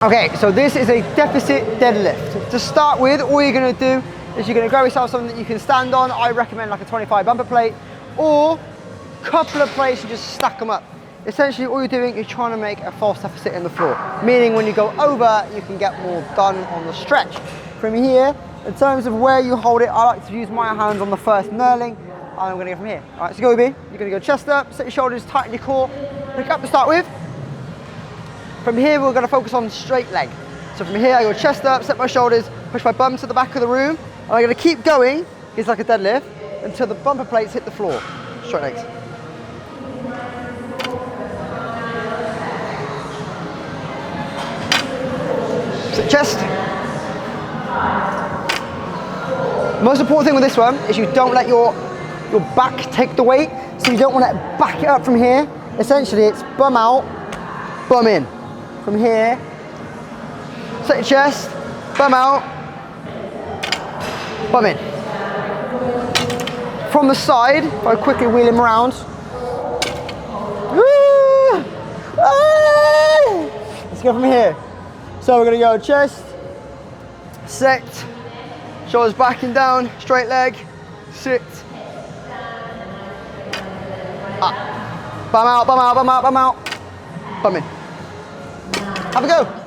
Okay, so this is a deficit deadlift. To start with, all you're gonna do is you're gonna grab yourself something that you can stand on. I recommend like a 25 bumper plate or a couple of plates and just stack them up. Essentially, all you're doing is trying to make a false deficit in the floor, meaning when you go over, you can get more done on the stretch. From here, in terms of where you hold it, I like to use my hands on the first knurling, and I'm gonna go from here. All right, so go with me. You're gonna go chest up, set your shoulders, tighten your core, pick up to start with. From here, we're going to focus on straight leg. So from here, I go chest up, set my shoulders, push my bum to the back of the room, and I'm going to keep going, it's like a deadlift, until the bumper plates hit the floor. Straight legs. Sit chest. Most important thing with this one is you don't let your back take the weight, so you don't want to back it up from here. Essentially, it's bum out, bum in. From here, set your chest, bum out, bum in. From the side, if I quickly wheel him around. Let's go from here. So we're gonna go chest, set, shoulders back and down, straight leg, sit, up. Bum out, bum out, bum out, bum out, bum in. Have a go.